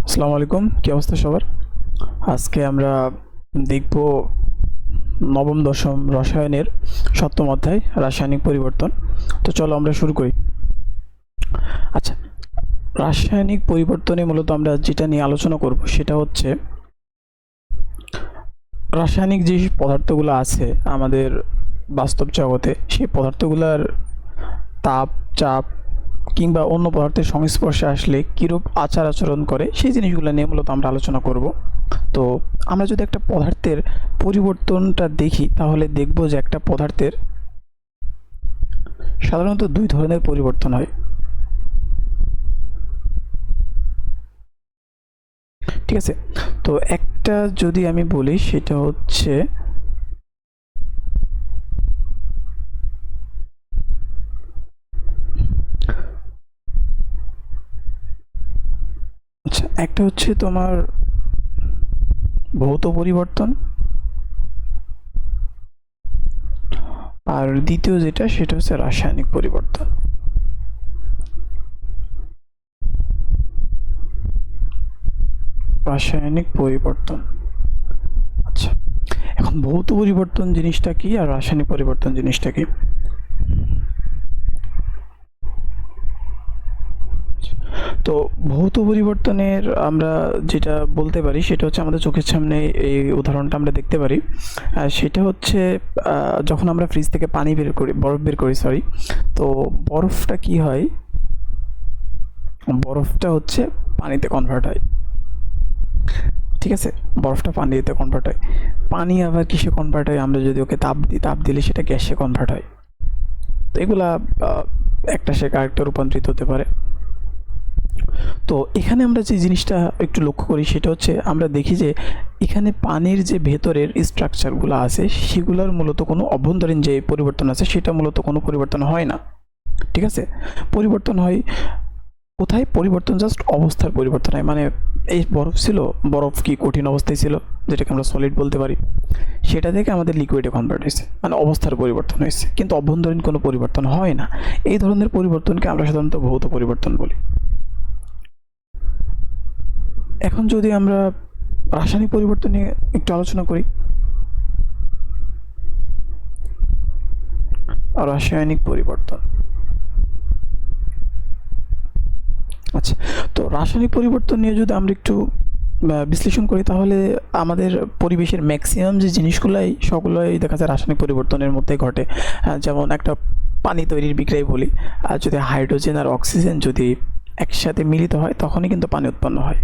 আসসালামু আলাইকুম, কি অবস্থা সবার? আজকে আমরা দেখব নবম দশম রসায়নের সপ্তম অধ্যায় রাসায়নিক পরিবর্তন। তো চলো আমরা শুরু করি। আচ্ছা, রাসায়নিক পরিবর্তনে মূলত আমরা যেটা নিয়ে আলোচনা করব সেটা হচ্ছে রাসায়নিক যে পদার্থগুলো আছে আমাদের বাস্তব জগতে, সেই পদার্থগুলোর তাপ, চাপ কিংবা অন্য পদার্থের সংস্পর্শে আসলে কীরূপ আচার আচরণ করে সেই জিনিসগুলো নিয়ে মূলত আমরা আলোচনা করব। তো আমরা যদি একটা পদার্থের পরিবর্তনটা দেখি তাহলে দেখব যে একটা পদার্থের সাধারণত দুই ধরনের পরিবর্তন হয়। ঠিক আছে, তো একটা যদি আমি বলি সেটা হচ্ছে আচ্ছা, একটা হচ্ছে তোমার ভৌত পরিবর্তন, আর দ্বিতীয় যেটা সেটা হচ্ছে রাসায়নিক পরিবর্তন। রাসায়নিক পরিবর্তন। আচ্ছা, এখন ভৌত পরিবর্তন জিনিসটা কি আর রাসায়নিক পরিবর্তন জিনিসটা কি? তো ভৌত পরিবর্তনের আমরা যেটা বলতে পারি সেটা হচ্ছে আমাদের চোখের সামনে এই উদাহরণটা আমরা দেখতে পারি। সেটা হচ্ছে যখন আমরা ফ্রিজ থেকে পানি বের করি, বরফ বের করি, সরি, তো বরফটা কি হয়, বরফটা হচ্ছে পানিতে কনভার্ট হয়। ঠিক আছে, বরফটা পানিতে কনভার্ট হয়। পানি আবার কিসে কনভার্ট হয়? আমরা যদি ওকে তাপ দিই, তাপ দিলে সেটা গ্যাসে কনভার্ট হয়। তো এগুলা একটা সে আরেকটা রূপান্তরিত হতে পারে। তো এখানে আমরা যে জিনিসটা একটু লক্ষ্য করি সেটা হচ্ছে আমরা দেখি যে এখানে পানির যে ভেতরের স্ট্রাকচারগুলো আছে সেগুলোর মূলত কোনো অভ্যন্তরীণ যে পরিবর্তন আছে সেটা মূলত কোনো পরিবর্তন হয় না। ঠিক আছে, পরিবর্তন হয় কোথায়? পরিবর্তন জাস্ট অবস্থার পরিবর্তন হয়। মানে এই বরফ ছিল, বরফ কি কঠিন অবস্থায় ছিল, যেটাকে আমরা সলিড বলতে পারি, সেটা থেকে আমাদের লিকুইডে কনভার্ট হয়েছে, মানে অবস্থার পরিবর্তন হয়েছে, কিন্তু অভ্যন্তরীণ কোনো পরিবর্তন হয় না। এই ধরনের পরিবর্তনকে আমরা সাধারণত ভৌত পরিবর্তন বলি। এখন যদি আমরা রাসায়নিক পরিবর্তন নিয়ে একটু আলোচনা করি। রাসায়নিক পরিবর্তন, আচ্ছা, তো রাসায়নিক পরিবর্তন নিয়ে যদি আমরা একটু বিশ্লেষণ করি তাহলে আমাদের পরিবেশের ম্যাক্সিমাম যে জিনিসগুলাই সবগুলোই দেখা যায় রাসায়নিক পরিবর্তনের মধ্যে ঘটে। যেমন একটা পানি তৈরির বিক্রিয়াই বলি, যদি হাইড্রোজেন আর অক্সিজেন যদি একসাথে মিলিত হয় তখনই কিন্তু পানি উৎপন্ন হয়।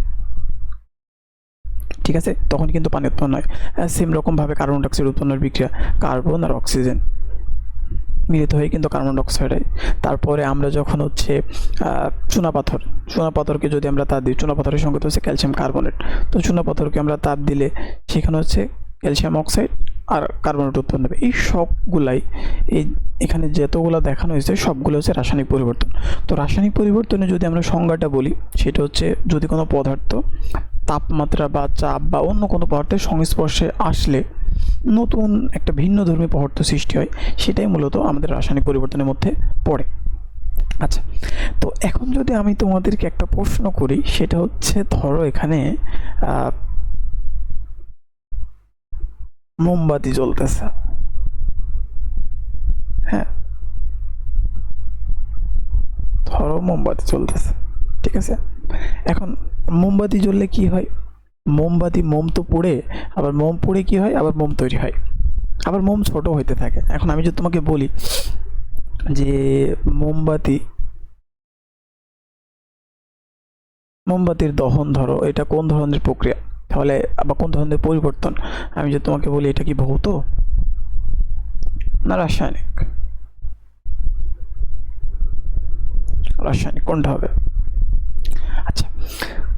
ঠিক আছে, তখন কিন্তু পানি উৎপন্ন হয়। সেম রকমভাবে কার্বন ডাইঅক্সাইড উৎপন্নের বিক্রিয়া, কার্বন আর অক্সিজেন মিলিত হয়ে কিন্তু কার্বন ডাইঅক্সাইড হয়। তারপরে আমরা যখন হচ্ছে চুনাপাথরকে যদি আমরা তাপ দিই, চুনাপাথরের সংকেত হচ্ছে ক্যালসিয়াম কার্বনেট, তো চুনাপাথরকে আমরা তাপ দিলে সেখানে হচ্ছে ক্যালসিয়াম অক্সাইড আর কার্বনেট উৎপন্ন হবে। এই সবগুলাই এই এখানে যতগুলো দেখানো হয়েছে সবগুলো হচ্ছে রাসায়নিক পরিবর্তন। তো রাসায়নিক পরিবর্তনে যদি আমরা সংজ্ঞাটা বলি সেটা হচ্ছে যদি কোনো পদার্থ তাপমাত্রা বা চাপ বা অন্য কোনো পদার্থের সংস্পর্শে আসলে নতুন একটা ভিন্ন ধর্মী পদার্থ সৃষ্টি হয়, সেটাই মূলত আমাদের রাসায়নিক পরিবর্তনের মধ্যে পড়ে। আচ্ছা, তো এখন যদি আমি তোমাদেরকে একটা প্রশ্ন করি সেটা হচ্ছে ধরো এখানে মোমবাতি জ্বলতেছে। হ্যাঁ, ধরো মোমবাতি জ্বলতেছে। ঠিক আছে, এখন মোমবাতি জ্বললে কি হয়? মোম তো পড়ে, আবার মোম পড়ে কি হয়, আবার মোম তৈরি হয়, আবার মোম ছোট হইতে থাকে। এখন আমি যদি তোমাকে বলি যে মোমবাতির দহন ধরো, এটা কোন ধরনের প্রক্রিয়া, তাহলে আবার কোন ধরনের পরিবর্তন? আমি যদি তোমাকে বলি এটা কি ভৌত না রাসায়নিক? রাসায়নিক কোনটা হবে? আচ্ছা,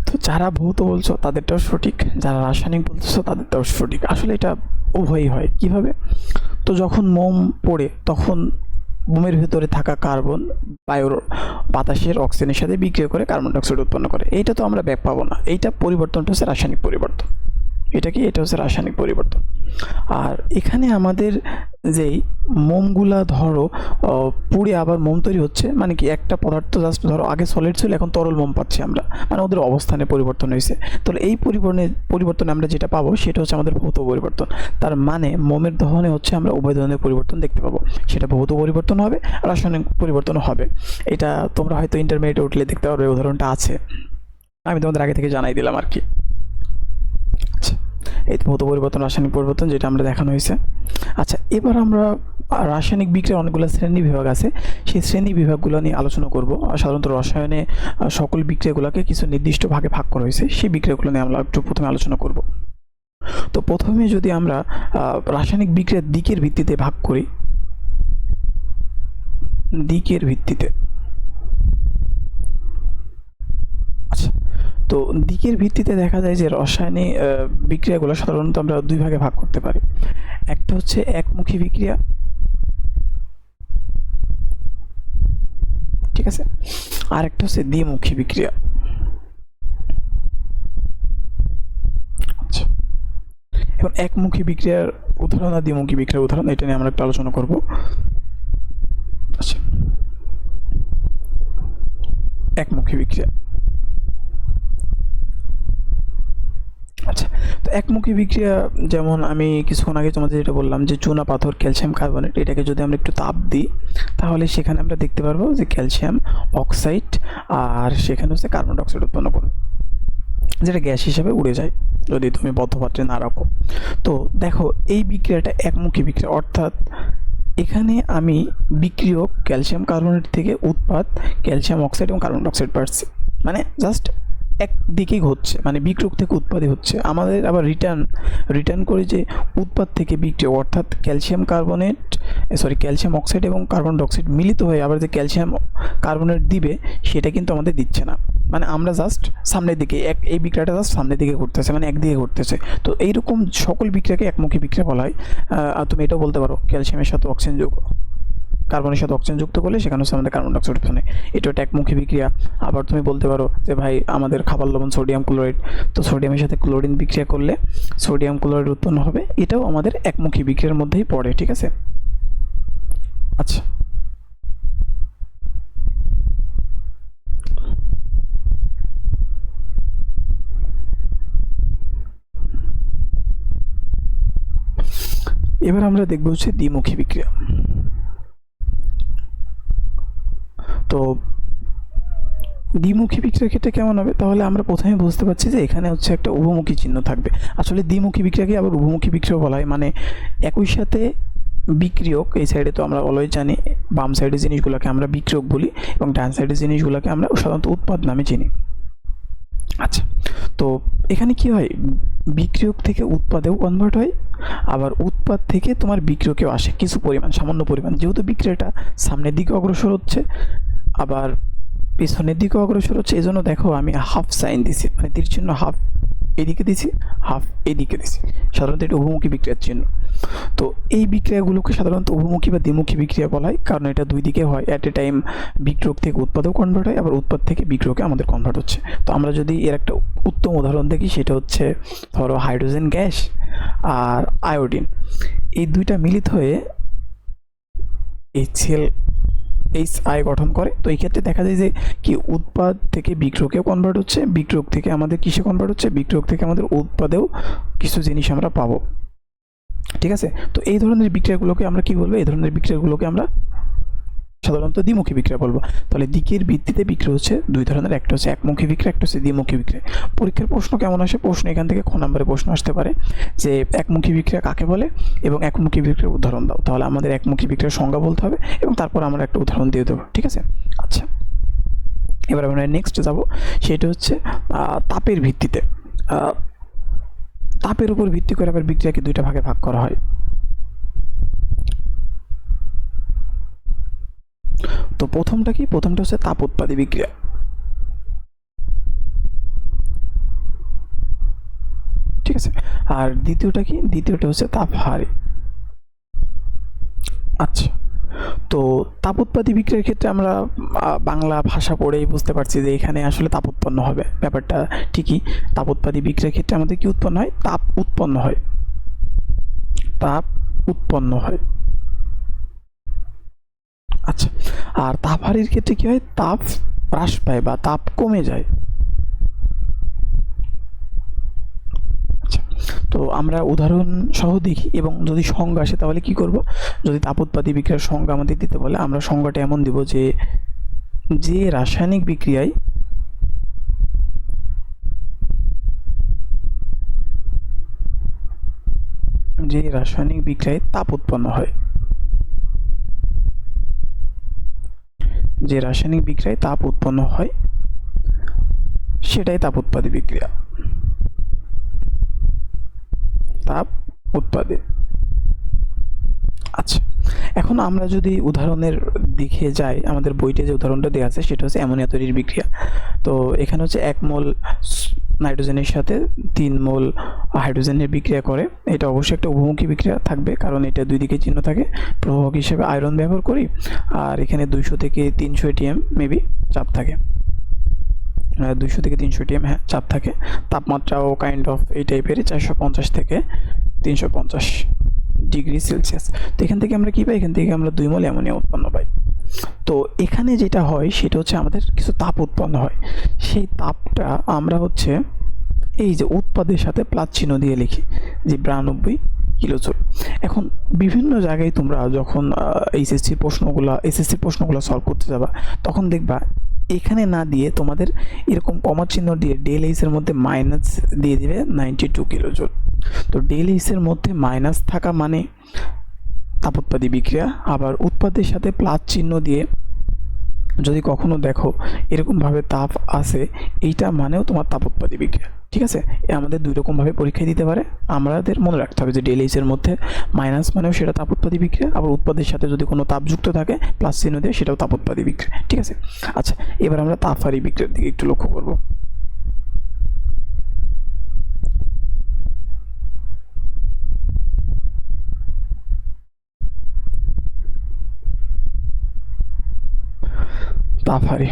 তো যারা ভৌত বলছো তাদেরটাও সঠিক, যারা রাসায়নিক বলছো তাদেরটাও সঠিক। আসলে এটা উভয়ই হয়। কিভাবে? তো যখন মোম পড়ে তখন মোমের ভেতরে থাকা কার্বন বায়ুর বাতাসের অক্সিজেনের সাথে বিক্রিয়া করে কার্বন ডাইঅক্সাইড উৎপন্ন করে। এইটা তো আমরা ব্যাক পাবো না। এইটা পরিবর্তনটা হচ্ছে রাসায়নিক পরিবর্তন। এটা কি? এটা হচ্ছে রাসায়নিক পরিবর্তন। আর এখানে আমাদের যেই মোমগুলা ধরো পুড়ে আবার মোম তৈরি হচ্ছে, মানে কি একটা পদার্থ জাস্ট ধরো আগে সলিড ছিল এখন তরল মোম পাচ্ছি আমরা, মানে ওদের অবস্থানে পরিবর্তন হয়েছে। তাহলে এই পরিবর্তনে আমরা যেটা পাবো সেটা হচ্ছে আমাদের ভৌত পরিবর্তন। তার মানে মোমের দহনে হচ্ছে আমরা উভয় ধরনের পরিবর্তন দেখতে পাবো, সেটা ভৌত পরিবর্তন হবে, রাসায়নিক পরিবর্তন হবে। এটা তোমরা হয়তো ইন্টারমিডিয়েটে উঠলে দেখতে পারবে, উদাহরণটা আছে, আমি তোমাদের আগে থেকে জানাই দিলাম আর কি। আচ্ছা, এই ভৌত পরিবর্তন, রাসায়নিক পরিবর্তন যেটা আমরা দেখানো হয়েছে। আচ্ছা, এবার আমরা রাসায়নিক বিক্রিয়ার অনেকগুলো শ্রেণী বিভাগ আছে, সেই শ্রেণী বিভাগগুলো নিয়ে আলোচনা করব। সাধারণত রসায়নে সকল বিক্রিয়াগুলোকে কিছু নির্দিষ্ট ভাগে ভাগ করা হয়েছে, সেই বিক্রিয়াগুলো নিয়ে আমরা একটু প্রথমে আলোচনা করব। তো প্রথমে যদি আমরা রাসায়নিক বিক্রিয়ার দিকের ভিত্তিতে ভাগ করি, দিকের ভিত্তিতে, আচ্ছা, তো দিকের ভিত্তিতে দেখা যায় যে রাসায়নিক বিক্রিয়াগুলো সাধারণত আমরা দুই ভাগে ভাগ করতে পারি। একটা হচ্ছে একমুখী বিক্রিয়া, ঠিক আছে, আর একটা হচ্ছে দ্বিমুখী বিক্রিয়া। আচ্ছা, এখন একমুখী বিক্রিয়ার উদাহরণ আর দ্বিমুখী বিক্রিয়ার উদাহরণ এটা নিয়ে আমরা একটু আলোচনা করব। আচ্ছা, একমুখী বিক্রিয়া। আচ্ছা, তো একমুখী বিক্রিয়া যেমন আমি কিছুক্ষণ আগে তোমাদের যেটা বললাম যে চুনা পাথর ক্যালসিয়াম কার্বনেট, এটাকে যদি আমরা একটু তাপ দিই তাহলে সেখানে আমরা দেখতে পারবো যে ক্যালসিয়াম অক্সাইড আর সেখানে হচ্ছে কার্বন ডাইঅক্সাইড উৎপন্ন করবে, যেটা গ্যাস হিসেবে উড়ে যায় যদি তুমি বদ্ধ পাত্রে না রাখো। তো দেখো এই বিক্রিয়াটা একমুখী বিক্রিয়া, অর্থাৎ এখানে আমি বিক্রিয়ক ক্যালসিয়াম কার্বনেট থেকে উৎপাদ ক্যালসিয়াম অক্সাইড এবং কার্বন ডাইঅক্সাইড পাচ্ছি, মানে জাস্ট একদিকেই হচ্ছে, মানে বিক্রিয়ক থেকে উৎপাদই হচ্ছে। আমাদের আবার রিটার্ন করে যে উৎপাদ থেকে বিক্রিয়ক, অর্থাৎ ক্যালসিয়াম অক্সাইড এবং কার্বন ডাইঅক্সাইড মিলিত হয়ে আবার যে ক্যালসিয়াম কার্বনেট দিবে সেটা কিন্তু আমাদের দিচ্ছে না, মানে আমরা জাস্ট সামনের দিকে এই বিক্রিয়াটা জাস্ট সামনের দিকে ঘটতেছে, মানে একদিকে ঘটতেছে। তো এইরকম সকল বিক্রিয়াকে একমুখী বিক্রিয়া বলা হয়। আর তুমি এটাও বলতে পারো ক্যালসিয়ামের সাথে অক্সিজেন কার্বনের সাথে অক্সিজেন যুক্ত করলে সেখানে হচ্ছে আমাদের কার্বন ডাইঅক্সাইড উৎপন্ন হয়, এটা একটা একমুখী বিক্রিয়া। আবার তুমি বলতে পারো যে ভাই আমাদের খাবার লবণ সোডিয়াম ক্লোরাইড, তো সোডিয়ামের সাথে ক্লোরিন বিক্রিয়া করলে সোডিয়াম ক্লোরাইড উৎপন্ন হবে, এটাও আমাদের একমুখী বিক্রিয়ার মধ্যেই পড়ে, ঠিক আছে। আচ্ছা, এবার আমরা দেখব হচ্ছে দ্বিমুখী বিক্রিয়া। তো দ্বিমুখী বিক্রিয়ার ক্ষেত্রে কেমন হবে, তাহলে আমরা প্রথমে বুঝতে পারছি যে এখানে হচ্ছে একটা উভমুখী চিহ্ন থাকবে। আসলে দ্বিমুখী বিক্রিয়াকে আবার উভমুখী বিক্রিয়া বলা হয়, মানে একই সাথে বিক্রিয়ক, এই সাইডে তো আমরা অলওয়েজ জানি বাম সাইডের জিনিসগুলোকে আমরা বিক্রিয়ক বলি এবং ডান সাইডের জিনিসগুলোকে আমরা সাধারণত উৎপাদ নামে চিনি। আচ্ছা, তো এখানে কি হয়, বিক্রিয়ক থেকে উৎপাদেও কনভার্ট হয়, আবার উৎপাদ থেকে তোমার বিক্রিয়কেও আসে কিছু পরিমাণ, সামান্য পরিমাণ, যেহেতু বিক্রিয়াটা সামনের দিকে অগ্রসর হচ্ছে আবার পেছনের দিকে অগ্রসর হচ্ছে, এই জন্য দেখো আমি হাফ সাইন দিছি, মানে তীর চিহ্ন হাফ এদিকে দিছি, হাফ এদিকে দিছি, সাধারণত এটা উভমুখী বিক্রিয়ার চিহ্ন। তো এই বিক্রিয়াগুলোকে সাধারণত উভমুখী বা দ্বিমুখী বিক্রিয়া বলা হয়, কারণ এটা দুই দিকে হয়, অ্যাট এ টাইম বিক্রিয়ক থেকে উৎপাদও কনভার্ট হয়, আবার উৎপাদ থেকে বিক্রিয়কে আমাদের কনভার্ট হচ্ছে। তো আমরা যদি এর একটা উত্তম উদাহরণ দেখি, সেটা হচ্ছে ধরো হাইড্রোজেন গ্যাস আর আয়োডিন, এই দুইটা মিলিত হয়ে HCl গঠন করে। তো এই ক্ষেত্রে দেখা যায় যে কি উৎপাদ থেকে বিক্রিয়কেও কনভার্ট হচ্ছে, বিক্রিয়ক থেকে আমাদের কিসে কনভার্ট হচ্ছে, বিক্রিয়ক থেকে আমাদের উৎপাদেও কিছু জিনিস আমরা পাবো, ঠিক আছে। তো এই ধরনের বিক্রিয়াগুলোকে আমরা কি বলবো, এই ধরনের বিক্রিয়াগুলোকে আমরা সাধারণত দ্বিমুখী বিক্রিয়া বলবো। তাহলে দিকের ভিত্তিতে বিক্রিয়া হচ্ছে দুই ধরনের, একটা হচ্ছে একমুখী বিক্রিয়া, একটা হচ্ছে দ্বিমুখী বিক্রিয়া। পরীক্ষার প্রশ্ন কেমন আসে, প্রশ্ন এখান থেকে খ নম্বরে প্রশ্ন আসতে পারে যে একমুখী বিক্রিয়া কাকে বলে এবং একমুখী বিক্রিয়ার উদাহরণ দাও। তাহলে আমাদের একমুখী বিক্রিয়ার সংজ্ঞা বলতে হবে এবং তারপর আমরা একটা উদাহরণ দিয়ে দেবো, ঠিক আছে। আচ্ছা, এবার আমরা নেক্সট যাব, সেটা হচ্ছে তাপের ভিত্তিতে। তাপের উপর ভিত্তি করে আবার বিক্রিয়াকে দুইটা ভাগে ভাগ করা হয়। তো প্রথমটা কি, প্রথমটা হচ্ছে তাপ উৎপাদী বিক্রিয়া, ঠিক আছে। আর দ্বিতীয়টা কি, দ্বিতীয়টা হচ্ছে তাপহারী। আচ্ছা, তো তাপ উৎপাদী বিক্রিয়ার ক্ষেত্রে আমরা বাংলা ভাষা পড়েই বুঝতে পারছি যে এখানে আসলে তাপ উৎপন্ন হবে, ব্যাপারটা ঠিকই। তাপ উৎপাদী বিক্রিয়ার ক্ষেত্রে আমাদের কি উৎপন্ন হয়, তাপ উৎপন্ন হয়, তাপ উৎপন্ন হয়। আচ্ছা, আর তাপ হারির ক্ষেত্রে কি হয়, তাপ হ্রাস পায় বা তাপ কমে যায়। আচ্ছা, তো আমরা উদাহরণ সহ দেখি এবং যদি সংজ্ঞা আসে তাহলে কি করব, যদি তাপোৎপাদী বিক্রিয়ার সংজ্ঞা আমাদের দিতে বলে আমরা সংজ্ঞাটা এমন দিব যে যে রাসায়নিক বিক্রিয়ায় তাপ উৎপন্ন হয়, যে রাসায়নিক বিক্রিয়ায় তাপ উৎপন্ন হয় সেটাই তাপোৎপাদী বিক্রিয়া, তাপ উৎপাদে। আচ্ছা, এখন আমরা যদি উদাহরণের দিকে যাই, আমাদের বইতে যে উদাহরণটা দেওয়া আছে সেটা হচ্ছে অ্যামোনিয়া তৈরির বিক্রিয়া। তো এখানে হচ্ছে 1 মোল নাইট্রোজেনের সাথে 3 মোল হাইড্রোজেনের বিক্রিয়া করে। এটা অবশ্যই একটা উভমুখী বিক্রিয়া থাকবে, কারণ এটা দুই দিকে চিহ্ন থাকে। প্রভাবক হিসেবে আয়রন ব্যবহার করি, আর এখানে 200 থেকে 300 ATM মেবি চাপ থাকে, 200 থেকে 300 ATM হ্যাঁ চাপ থাকে। তাপমাত্রাও কাইন্ড অফ এই টাইপেরই, 450 থেকে 350 ডিগ্রি সেলসিয়াস। তো এখান থেকে আমরা কি পাই, এখান থেকে আমরা 2 মোল অ্যামোনিয়া উৎপন্ন পাই। তো এখানে যেটা হয় সেটা হচ্ছে আমাদের কিছু তাপ উৎপন্ন হয়, সেই তাপটা আমরা হচ্ছে এই যে উৎপাদের সাথে প্লাস চিহ্ন দিয়ে লিখি যে 92 কিলোজুল। এখন বিভিন্ন জায়গায় তোমরা যখন এসএসসির প্রশ্নগুলো সলভ করতে যাবা, তখন দেখবা এখানে না দিয়ে তোমাদের এরকম কমা চিহ্ন দিয়ে ডেল এইচ এর মধ্যে মাইনাস দিয়ে দিবে 92 কিলোজুল। তো ডেল এইচ এর মধ্যে মাইনাস থাকা মানে তাপোৎপাদী বিক্রিয়া, আবার উৎপাদের সাথে প্লাস চিহ্ন দিয়ে যদি কখনো দেখো এরকমভাবে তাপ আসে, এইটা মানেও তোমার তাপোৎপাদী বিক্রিয়া। ঠিক আছে, আমাদের দুই রকমভাবে পরীক্ষায় দিতে পারে, আমাদের মনে রাখতে হবে যে ডেল এইচ এর মধ্যে মাইনাস মানেও সেটা তাপোৎপাদী বিক্রিয়া, আবার উৎপাদের সাথে যদি কোনো তাপ যুক্ত থাকে প্লাস চিহ্ন দিয়ে সেটাও তাপোৎপাদী বিক্রিয়া। ঠিক আছে, আচ্ছা এবার আমরা তাপ হারি বিক্রিয়ার দিকে একটু লক্ষ্য করব। তাপহারি,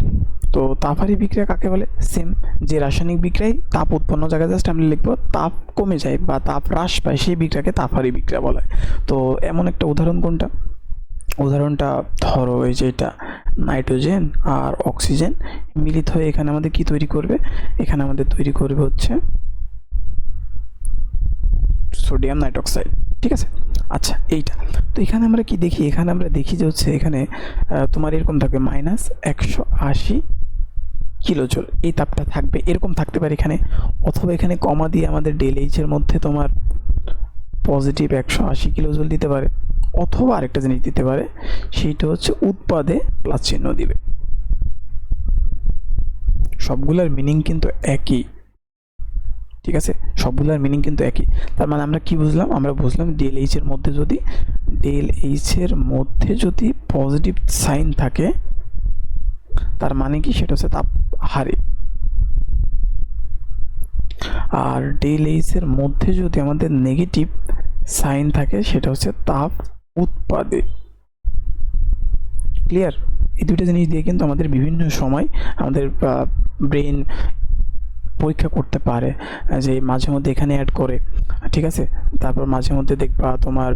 তো তাপহারি বিক্রিয়া কাকে বলে, সেম যে রাসায়নিক বিক্রিয়ায় তাপ উৎপন্ন জায়গায় জাস্ট আমরা লিখবো তাপ কমে যায় বা তাপ হ্রাস পায়, সেই বিক্রিয়াকে তাপহারি বিক্রিয়া বলা হয়। তো এমন একটা উদাহরণ কোনটা, উদাহরণটা ধরো এই যে এটা নাইট্রোজেন আর অক্সিজেন মিলিত হয়ে এখানে আমাদের কি তৈরি করবে, এখানে আমাদের তৈরি করবে হচ্ছে সোডিয়াম নাইট্রোক্সাইড। ঠিক আছে, আচ্ছা এইটা। তো এখানে আমরা কি দেখি, এখানে আমরা দেখি যে হচ্ছে এখানে তোমার এরকম থাকবে -180 কিলোজুল, এই তাপটা থাকবে, এরকম থাকতে পারে এখানে, অথবা এখানে কমা দিয়ে আমাদের ডেল এইচ এর মধ্যে তোমার পজিটিভ 180 কিলোজুল দিতে পারে, অথবা আরেকটা জিনিস দিতে পারে সেইটা হচ্ছে উৎপাদে প্লাস চিহ্ন দিবে। সবগুলোর মিনিং কিন্তু একই। ঠিক আছে, সবগুলোর মিনিং কিন্তু একই। তার মানে আমরা কি বুঝলাম, আমরা বুঝলাম ডেল এইচ এর মধ্যে যদি পজিটিভ সাইন থাকে তার মানে কি, সেটা হচ্ছে তাপ হারে। আর ডেল এইচ এর মধ্যে যদি আমাদের নেগেটিভ সাইন থাকে সেটা হচ্ছে তাপ উৎপাদে। ক্লিয়ার? এই দুটো জিনিস দিয়ে কিন্তু আমাদের বিভিন্ন সময় আমাদের ব্রেন পরীক্ষা করতে পারে যে মাঝে মধ্যে এখানে অ্যাড করে, ঠিক আছে, তারপর মাঝে মধ্যে দেখবা তোমার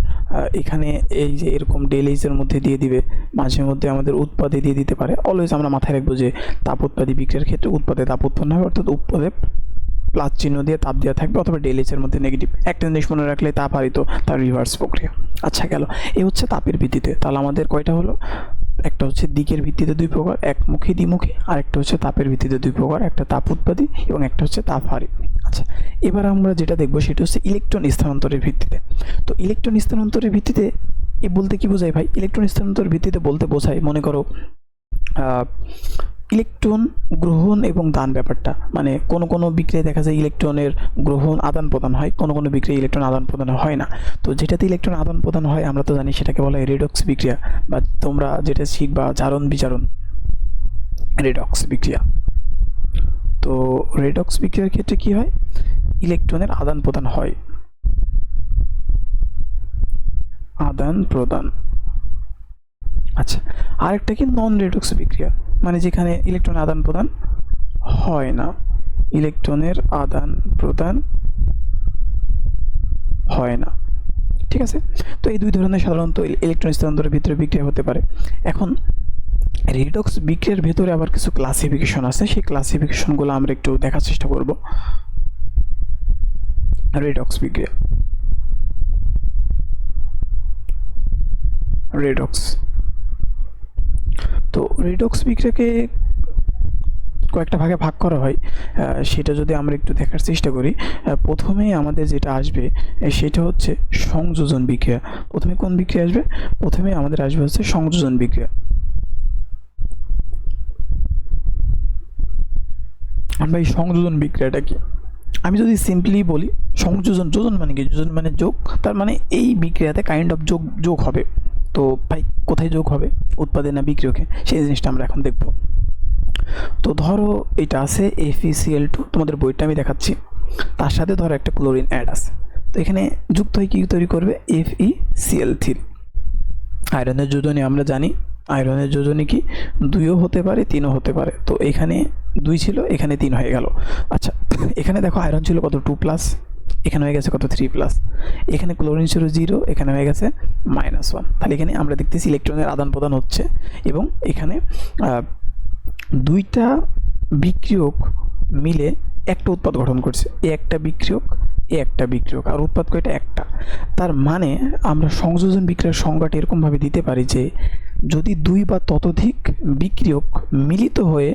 এখানে এই যে এরকম ডেল এইচ এর মধ্যে দিয়ে দিবে, মাঝে মধ্যে আমাদের উৎপাদে দিয়ে দিতে পারে। অলওয়েজ আমরা মাথায় রাখবো যে তাপ উৎপাদী বিক্রিয়ার ক্ষেত্রে উৎপাদে তাপ উৎপন্ন হবে, অর্থাৎ উৎপাদে প্লাস চিহ্ন দিয়ে তাপ দেওয়া থাকবে, অথবা ডেল এইচ এর মধ্যে নেগেটিভ। একটা জিনিস মনে রাখলে তাপ হারিত তার রিভার্স প্রক্রিয়া। আচ্ছা গেল, এই হচ্ছে তাপের ভিত্তিতে। তাহলে আমাদের কয়টা হলো, একটা হচ্ছে দিকের ভিত্তিতে দুই প্রকার, একমুখী দ্বিমুখী, আর একটা হচ্ছে তাপের ভিত্তিতে দুই প্রকার, একটা তাপ উৎপাদী এবং একটা হচ্ছে তাপ হারি। আচ্ছা, এবার আমরা যেটা দেখবো সেটা হচ্ছে ইলেকট্রন স্থানান্তরের ভিত্তিতে। তো ইলেকট্রন স্থানান্তরের ভিত্তিতে এ বলতে কি বোঝায় ভাই, ইলেকট্রন স্থানান্তরের ভিত্তিতে বলতে বোঝায়, মনে করো ইলেকট্রন গ্রহণ এবং দান ব্যাপারটা, মানে কোনো বিক্রিয়ায় দেখা যায় ইলেকট্রনের গ্রহণ আদান প্রদান হয়, কোনো বিক্রিয়ায় ইলেকট্রন আদান প্রদান হয় না। তো যেটাতে ইলেকট্রন আদান প্রদান হয় আমরা তো জানি সেটাকে বলা হয় রেডক্স বিক্রিয়া, বা তোমরা যেটা শিখবা জারণ বিজারণ, রেডক্স বিক্রিয়া। তো রেডক্স বিক্রিয়ার ক্ষেত্রে কি হয়, ইলেকট্রনের আদান প্রদান হয়, আদান প্রদান। আচ্ছা, আরেকটা কি নন রেডক্স বিক্রিয়া, মানে যেখানে ইলেকট্রন আদান প্রদান হয় না, ইলেকট্রনের আদান প্রদান হয় না। ঠিক ঠিক আছে। তো এই দুই ধরনের সাধারণত ইলেকট্রন স্থানান্তরের ভিতরে বিক্রিয়া হতে পারে। এখন রেডক্স বিক্রিয়ার ভেতরে আবার কিছু ক্লাসিফিকেশন আছে, সেই ক্লাসিফিকেশনগুলো আমরা একটু দেখার চেষ্টা করব। রেডক্স বিক্রিয়া, রেডক্স, তো রেডক্স বিক্রিয়াকে কয়েকটা ভাগে ভাগ করা হয়। সেটা যদি আমরা একটু দেখার চেষ্টা করি, প্রথমেই আমাদের যেটা আসবে সেটা হচ্ছে সংযোজন বিক্রিয়া। প্রথমে কোন বিক্রিয়া আসবে? প্রথমে আমাদের আসবে হচ্ছে সংযোজন বিক্রিয়া। আমরা এই সংযোজন বিক্রিয়াটা কি, আমি যদি সিম্পলি বলি সংযোজন, যোজন মানে কি? যোজন মানে যোগ, তার মানে এই বিক্রিয়াতে কাইন্ড অফ যোগ হবে। তো ভাই কোথায় যোগ হবে, উৎপাদে না বিক্রিয়কে, সেই জিনিসটা আমরা এখন দেখব। তো ধরো এটা আছে FeCl2, তোমাদের বইটা আমি দেখাচ্ছি, তার সাথে ধরো একটা ক্লোরিন অ্যাড আছে। তো এখানে যুক্ত হয়ে কী তৈরি করবে? FeCl3। আয়রনের যোজনী আমরা জানি, আয়রনের যোজনী কি 2ও হতে পারে 3ও হতে পারে। তো এখানে 2 ছিল, এখানে 3 হয়ে গেল। আচ্ছা, এখানে দেখো আয়রন ছিল কত? 2+, এখানে হয়ে গেছে কত? 3+। এখানে ক্লোরিন ছিল 0, এখানে হয়ে গেছে -1। তাহলে এখানে আমরা দেখতেছি ইলেকট্রনের আদান প্রদান হচ্ছে, এবং এখানে দুইটা বিক্রিয়ক মিলে একটা উৎপাদ গঠন করছে। এ একটা বিক্রিয়ক, এ একটা বিক্রিয়ক, আর উৎপাদ কয়টা? একটা। তার মানে আমরা সংযোজন বিক্রিয়ার সংজ্ঞাটা এরকমভাবে দিতে পারি যে যদি 2 বা ততোধিক বিক্রিয়ক মিলিত হয়ে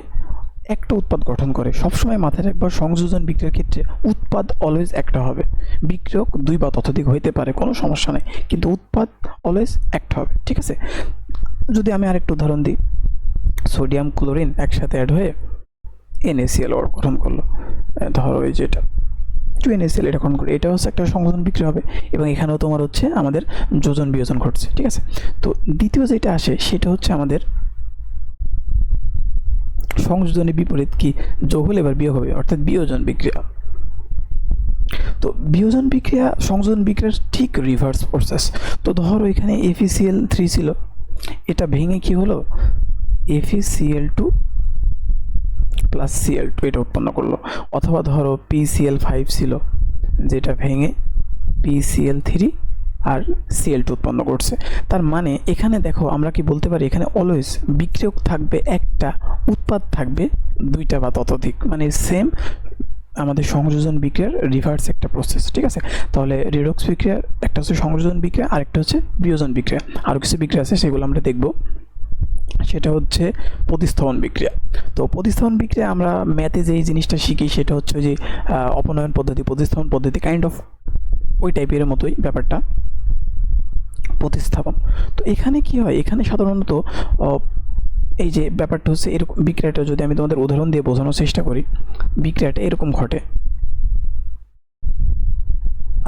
একটা উৎপাদ গঠন করে, সবসময় মাথায় রাখবা সংযোজন বিক্রিয়ার ক্ষেত্রে উৎপাদ অলওয়েজ একটা হবে। বিক্রিয়ক 2 বা ততোধিক হইতে পারে, কোনো সমস্যা নেই, কিন্তু উৎপাদ অলওয়েজ একটা হবে। ঠিক আছে, যদি আমি আরেকটু উদাহরণ দিই, সোডিয়াম ক্লোরিন একসাথে অ্যাড হয়ে NaCl গঠন করলো, ধরো এই যেটা 2NaCl এটা গঠন করে, এটা হচ্ছে একটা সংযোজন বিক্রিয়া হবে, এবং এখানেও তোমার হচ্ছে আমাদের যোজন বিয়োজন ঘটছে। ঠিক আছে, তো দ্বিতীয় যেটা আসে সেটা হচ্ছে আমাদের সংযোজনের বিপরীত কি? যোগ হলে এবার বিয়োগ হবে, অর্থাৎ বিয়োজন বিক্রিয়া। তো বিয়োজন বিক্রিয়া সংযোজন বিক্রিয়ার ঠিক রিভার্স প্রসেস। তো ধরো এখানে FeCl3 ছিল, এটা ভেঙে কি হলো? FeCl2 প্লাস Cl2 এটা উৎপন্ন করলো। অথবা ধরো PCl5 ছিল, যেটা ভেঙে PCl3 আর Cl2 উৎপন্ন করছে। তার মানে এখানে দেখো আমরা কি বলতে পারি, এখানে অলওয়েজ বিক্রিয়ক থাকবে একটা, উৎপাদ থাকবে 2টা বা ততোধিক, মানে সেম আমাদের সংযোজন বিক্রিয়ার রিভার্স একটা প্রসেস। ঠিক আছে, তাহলে রেডক্স বিক্রিয়া একটা হচ্ছে সংযোজন বিক্রিয়া, আরেকটা হচ্ছে বিয়োজন বিক্রিয়া। আরও কিছু বিক্রিয়া আছে, সেগুলো আমরা দেখব। সেটা হচ্ছে প্রতিস্থাপন বিক্রিয়া। তো প্রতিস্থাপন বিক্রিয়া আমরা ম্যাথে যেই জিনিসটা শিখি সেটা হচ্ছে যে অপনয়ন পদ্ধতি, প্রতিস্থাপন পদ্ধতি, কাইন্ড অফ ওই টাইপের মতোই ব্যাপারটা, প্রতিস্থাপন। তো এখানে কি হয়, এখানে সাধারণত এই যে ব্যাপারটা হচ্ছে এরকম, বিক্রিয়াটা যদি আমি তোমাদের উদাহরণ দিয়ে বোঝানোর চেষ্টা করি, বিক্রিয়াটা এরকম ঘটে।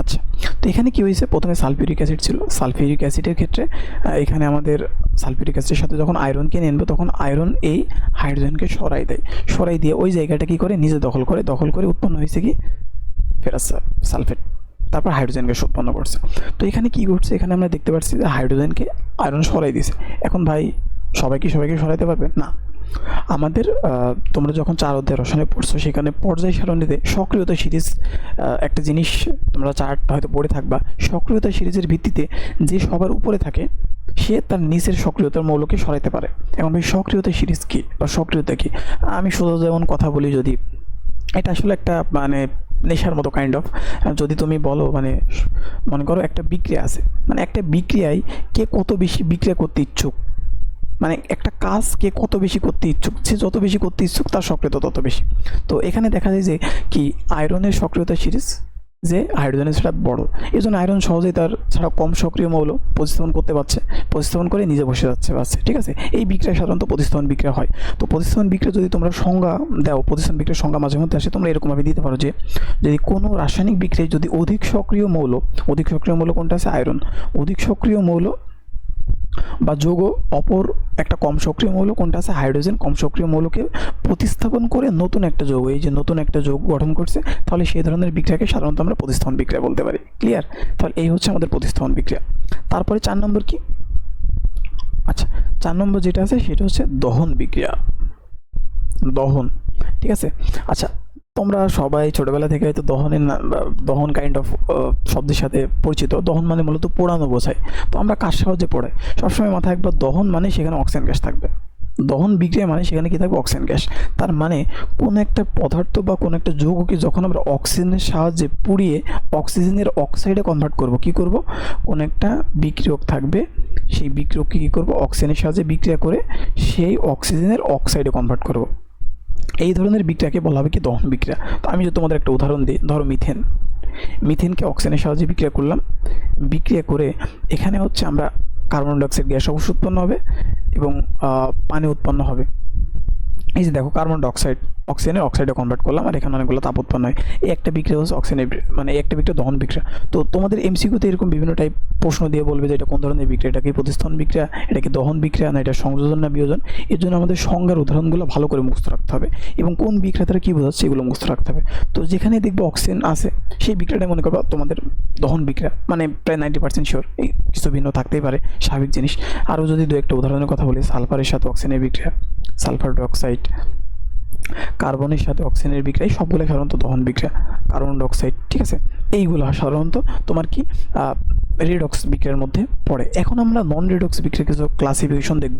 আচ্ছা, তো এখানে কি হয়েছে, প্রথমে সালফিউরিক অ্যাসিড ছিল, সালফিউরিক অ্যাসিডের ক্ষেত্রে এখানে আমাদের সালফিউরিক অ্যাসিডের সাথে যখন আয়রনকে নেনবে, তখন আয়রন এই হাইড্রোজেনকে সরাই দেয়, সরাই দিয়ে ওই জায়গাটা কি করে? নিজে দখল করে, দখল করে উৎপন্ন হয়েছে কি? ফেরাস সালফেট, তারপর হাইড্রোজেন গ্যাস উৎপন্ন করছে। তো এখানে কি ঘটছে, এখানে আমরা দেখতে পাচ্ছি যে হাইড্রোজেনকে আয়রন সরাই দিয়েছে। এখন ভাই সবাইকে সরাইতে পারবে না। আমাদের তোমরা যখন 4 অধ্যায় রসায়নে পড়ছো, সেখানে পর্যায় সারণীতে সক্রিয়তা সিরিজ একটা জিনিস তোমরা চার্ট হয়তো পড়ে থাকবা। সক্রিয়তা সিরিজের ভিত্তিতে যে সবার উপরে থাকে সে তার নিচের সক্রিয়তার মৌলকে সরাইতে পারে। এখন ভাই সক্রিয়তা সিরিজ কি বা সক্রিয়তা কি? আমি শুধু যেমন কথা বলি, যদি এটা আসলে একটা মানে নেশার মতো কাইন্ড অফ। যদি তুমি বলো, মানে মনে করো একটা বিক্রিয়া আছে, মানে একটা বিক্রিয়ায় কে কত বেশি বিক্রিয়া করতে ইচ্ছুক, মানে একটা কাজ কে কত বেশি করতে ইচ্ছুক, সে যত বেশি করতে ইচ্ছুক তার সক্রিয়তা তত বেশি। তো এখানে দেখা যায় যে কি আয়রনের সক্রিয়তা সিরিজ যে হাইড্রোজেনের সেটা বড়, এই জন্য আয়রন সহজেই তার ছাড়া কম সক্রিয় মৌল প্রতিস্থাপন করতে পারছে, প্রতিস্থাপন করে নিজে বসে যাচ্ছে। ঠিক আছে, এই বিক্রিয়া সাধারণত প্রতিস্থাপন বিক্রিয়া হয়। তো প্রতিস্থাপন বিক্রিয়া যদি তোমরা সংজ্ঞা দাও, প্রতিস্থাপন বিক্রিয়ার সংজ্ঞা মাঝে মধ্যে আসে, তোমরা এরকমভাবে দিতে পারো যে যদি কোনো রাসায়নিক বিক্রিয়ায় যদি অধিক সক্রিয় মৌল কোনটা আছে? আয়রন। অধিক সক্রিয় মৌল বা যৌগ অপর একটা কম সক্রিয় মৌল কোনটা আছে? হাইড্রোজেন। কম সক্রিয় মৌলকে প্রতিস্থাপন করে নতুন একটা যৌগ, এই যে নতুন একটা যৌগ গঠন করছে, তাহলে সেই ধরনের বিক্রিয়াকে সাধারণত আমরা প্রতিস্থাপন বিক্রিয়া বলতে পারি। ক্লিয়ার? তাহলে এই হচ্ছে আমাদের প্রতিস্থাপন বিক্রিয়া। তারপরে 4 নম্বর কি? আচ্ছা, 4 নম্বর যেটা আছে সেটা হচ্ছে দহন বিক্রিয়া। দহন, ঠিক আছে। আচ্ছা, তোমরা সবাই ছোটবেলা থেকে হয়তো দহন কাইন্ড অফ শব্দের সাথে পরিচিত। দহন মানে মূলত পোড়ানো বোঝায়। তো আমরা কার সাহায্যে পোড়াই? সবসময় মাথায় একবার দহন মানে সেখানে অক্সিজেন গ্যাস থাকবে, দহন বিক্রিয়া মানে সেখানে কি থাকবে? Oxygen gas. তার মানে কোন একটা পদার্থ বা কোন একটা যৌগকে যখন আমরা অক্সিজেনের সাহায্যে পুড়িয়ে অক্সিজেনের অক্সাইডে কনভার্ট করব, কি করব? কোন একটা বিক্রিয়ক থাকবে, সেই বিক্রিয়ককে কী করব? অক্সিজেনের সাহায্যে বিক্রিয়া করে সেই অক্সিজেনের অক্সাইডে কনভার্ট করব। এই ধরনের বিক্রিয়াকে বলা হবে কি? দহন বিক্রিয়া। তো আমি যদি তোমাদের একটা উদাহরণ দিই, ধরো মিথেনকে অক্সিজেনের সাহায্যে বিক্রিয়া করলাম, বিক্রিয়া করে এখানে হচ্ছে আমরা কার্বন ডাইঅক্সাইড গ্যাস অবশ্য উৎপন্ন হবে এবং পানি উৎপন্ন হবে। এই যে দেখো, কার্বন ডাইঅক্সাইড অক্সিজেনের অক্সাইডে কনভার্ট করলাম, আর এখানে অনেকগুলো তাপ উৎপন্ন হয়। এই একটা বিক্রিয়া হচ্ছে অক্সিজেনের, মানে এই একটা বিক্রিয়া দহন বিক্রিয়া। তো তোমাদের এমসিকিউতে এরকম বিভিন্ন টাইপ প্রশ্ন দিয়ে বলবে যে এটা কোন ধরনের বিক্রিয়া, এটা কি প্রতিস্থাপন বিক্রিয়া, এটা কি দহন বিক্রিয়া, না এটা সংযোজন না বিয়োজন। এর জন্য আমাদের সংজ্ঞার উদাহরণগুলো ভালো করে মুখস্থ রাখতে হবে এবং কোন বিক্রিয়া তারা কী বোঝাচ্ছে এগুলো মুখস্থ রাখতে হবে। তো যেখানে দেখবে অক্সিজেন আছে সেই বিক্রিয়াটা মনে করবা তোমাদের দহন বিক্রিয়া, মানে প্রায় 90% শিওর। এই কিছু ভিন্ন থাকতেই পারে, স্বাভাবিক জিনিস। আরও যদি দু একটা উদাহরণের কথা বলি, সালফারের সাথে অক্সিজেনের বিক্রিয়া, সালফার ডাইঅক্সাইড, কার্বনের সাথে অক্সিজেনের বিক্রিয়া, সবগুলো সাধারণত দহন বিক্রিয়া। কার্বন ডাইঅক্সাইড, ঠিক আছে, এইগুলো সাধারণত তোমার কি রেডক্স বিক্রিয়ার মধ্যে পড়ে। এখন আমরা নন রেডক্স বিক্রিয়ার কিছু ক্লাসিফিকেশন দেখব।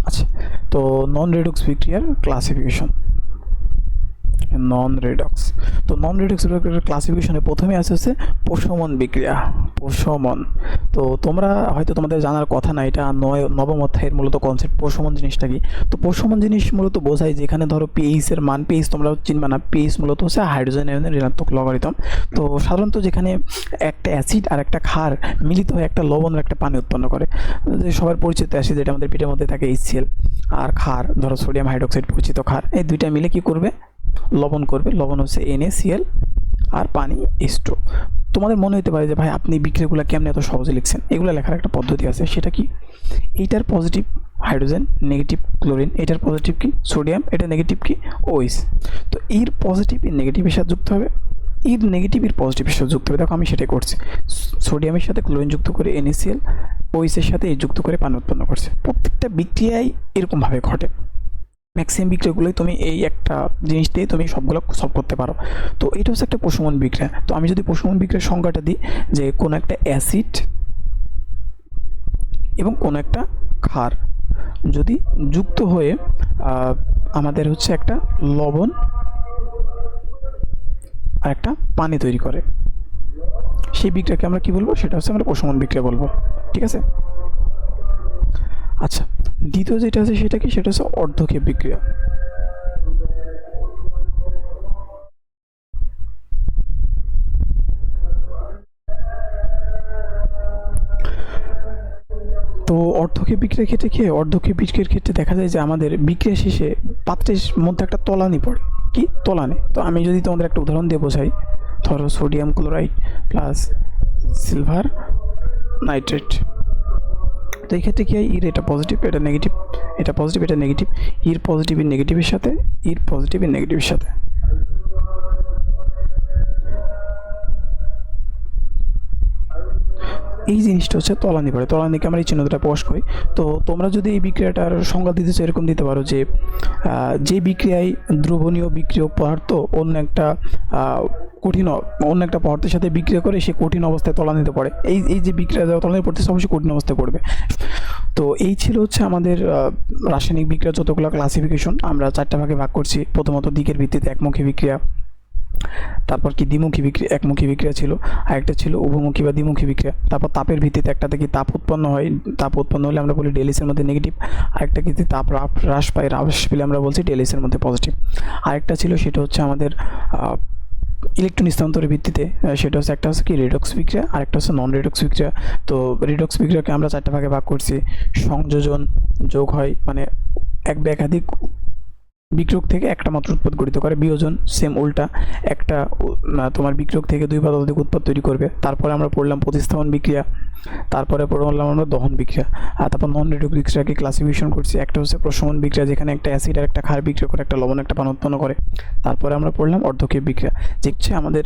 আচ্ছা, তো নন রেডক্স বিক্রিয়ার ক্লাসিফিকেশন, নন রেডক্স। তো নন রেডক্স ক্লাসিফিকেশনে প্রথমে হচ্ছে প্রশমন বিক্রিয়া, প্রশমন। তো তোমরা হয়তো তোমাদের জানার কথা না, এটা নবম অধ্যায়ের মূলত কনসেপ্ট। প্রশমন জিনিসটা কি? তো প্রশমন জিনিস মূলত বোঝায় যেখানে ধরো পিএইচ এর মান, পিএইচ তোমরা চিনবা না, পিএইচ মূলত হচ্ছে হাইড্রোজেন আয়নের ঋণাত্মক লগারিদম। তো সাধারণত যেখানে একটা অ্যাসিড আর একটা ক্ষার মিলিত হয়ে একটা লবণ আর একটা পানি উৎপন্ন করে, যে সবার পরিচিত অ্যাসিড যেটা আমাদের পেটের মধ্যে থাকে HCl, আর ক্ষার ধরো সোডিয়াম হাইড্রোক্সাইড, পরিচিত ক্ষার, এই দুইটা মিলে কি করবে? লবণ করবে। লবণ হচ্ছে NaCl আর পানি H2। তোমাদের মনে হতে পারে যে ভাই আপনি বিক্রিয়াগুলো কেমনে এত সহজে লিখছেন? এগুলো লেখার একটা পদ্ধতি আছে, সেটা কি? এইটার পজিটিভ হাইড্রোজেন, নেগেটিভ ক্লোরিন, এটার পজিটিভ কি? সোডিয়াম, এটা নেগেটিভ কি? OH। তো এর পজিটিভ এর নেগেটিভের সাথে যুক্ত হবে, এর নেগেটিভ এর পজিটিভের সাথে যুক্ত হবে। দেখো আমি সেটাই করছি, সোডিয়ামের সাথে ক্লোরিন যুক্ত করে NaCl, OH এর সাথে এই যুক্ত করে পানি উৎপন্ন করছে। প্রত্যেকটা বিক্রিয়াই এরকমভাবে ঘটে। ম্যাক্সিমাম বিক্রিয়াগুলোই তুমি এই একটা জিনিস দিয়ে তুমি সবগুলো সলভ করতে পারো। তো এটা হচ্ছে একটা প্রশমন বিক্রিয়া। তো আমি যদি প্রশমন বিক্রিয়ার সংজ্ঞাটা দিই, যে কোনো একটা অ্যাসিড এবং কোনো একটা ক্ষার যদি যুক্ত হয়ে আমাদের হচ্ছে একটা লবণ আর একটা পানি তৈরি করে, সেই বিক্রিয়াকে আমরা কি বলবো? সেটা হচ্ছে আমরা প্রশমন বিক্রিয়া বলবো, ঠিক আছে। আচ্ছা, দ্বিতীয় যেটা আছে সেটা কি? সেটা হচ্ছে অর্ধক্ষেপ বিক্রিয়া। তো অর্ধক্ষেপ বিক্রিয়ার ক্ষেত্রে কি? অর্ধক্ষেপ বিক্রিয়ার ক্ষেত্রে দেখা যায় যে আমাদের বিক্রিয়া শেষে পাত্রের মধ্যে একটা তলানি পড়ে। কি? তলানি। তো আমি যদি তোমাদের একটা উদাহরণ দিয়ে বোঝাই, ধরো sodium chloride plus silver nitrate. তো এই ক্ষেত্রে কি হয়? ইর এটা পজিটিভ, এটা নেগেটিভ, এটা পজিটিভ, এটা নেগেটিভ, ইর পজিটিভ এর নেগেটিভের সাথে, ইর পজিটিভ এর নেগেটিভের সাথে। এই জিনিসটা হচ্ছে তলানি পড়ে। তলানিকে আমরা এই চিহ্ন দ্বারা প্রকাশ করি। তো তোমরা যদি এই বিক্রিয়াটার সংজ্ঞা দিতে চাও, এরকম দিতে পারো যে যে বিক্রিয়ায় দ্রবণীয় বিক্রিয়ক পদার্থ অন্য একটা অন্য একটা পদার্থের সাথে বিক্রিয়া করে সে কঠিন অবস্থায় তলানিতে পড়ে, এই যে বিক্রিয়া তলানি পড়তেছে অবশ্যই কঠিন অবস্থায় পড়বে। তো এই ছিল হচ্ছে আমাদের রাসায়নিক বিক্রিয়া যতগুলো ক্লাসিফিকেশন আমরা 4টা ভাগে ভাগ করছি। প্রথমত দিকের ভিত্তিতে একমুখী বিক্রিয়া, তারপর কি দ্বিমুখী বিক্রিয়া, একমুখী বিক্রিয়া ছিল, আরেকটা ছিল উভমুখী বা দ্বিমুখী বিক্রিয়া। তারপর তাপের ভিত্তিতে একটা থেকে তাপ উৎপন্ন হয়, তাপ উৎপন্ন হলে আমরা বলি ডেলিসের মধ্যে নেগেটিভ। আরেকটা ক্ষেত্রে তাপ হ্রাস পায়, হ্রাস পেলে আমরা বলছি ডেলিসের মধ্যে পজিটিভ। আরেকটা ছিল সেটা হচ্ছে আমাদের ইলেকট্রন স্থানান্তরের ভিত্তিতে, সেটা হচ্ছে একটা হচ্ছে কি রেডক্স বিক্রিয়া, আরেকটা হচ্ছে নন রেডক্স বিক্রিয়া। তো রেডক্স বিক্রিয়াকে আমরা 4টা ভাগে ভাগ করছি। সংযোজন, যোগ হয় মানে এক বা একাধিক বিক্রিয়ক থেকে একটা মাত্র উৎপাদ গঠিত করে। বিয়োজন সেম উল্টা, একটা তোমার বিক্রিয়ক থেকে 2 বা ততোধিক উৎপাদ তৈরি করবে। তারপরে আমরা পড়লাম প্রতিস্থাপন বিক্রিয়া, তারপরে পড়লাম আমরা দহন বিক্রিয়া, আর তারপর নন রেডিও বিক্রিয়াকে ক্লাসিফিকেশন করছি। একটা হচ্ছে প্রশমন বিক্রিয়া, যেখানে একটা অ্যাসিড আর একটা ক্ষার বিক্রিয়া করে একটা লবণ একটা পান উৎপন্ন করে। তারপরে আমরা পড়লাম অর্ধকীয় বিক্রিয়া, যে হচ্ছে আমাদের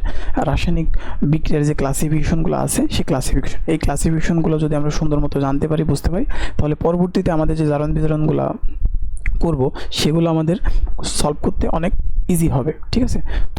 রাসায়নিক বিক্রিয়ার যে ক্লাসিফিকেশনগুলো আছে সেই ক্লাসিফিকেশন। এই ক্লাসিফিকেশনগুলো যদি আমরা সুন্দর মতো জানতে পারি, বুঝতে পারি, তাহলে পরবর্তীতে আমাদের যে জারণ বিজারণগুলো করব সেগুলো আমাদের সলভ করতে অনেক ইজি হবে। ঠিক আছে।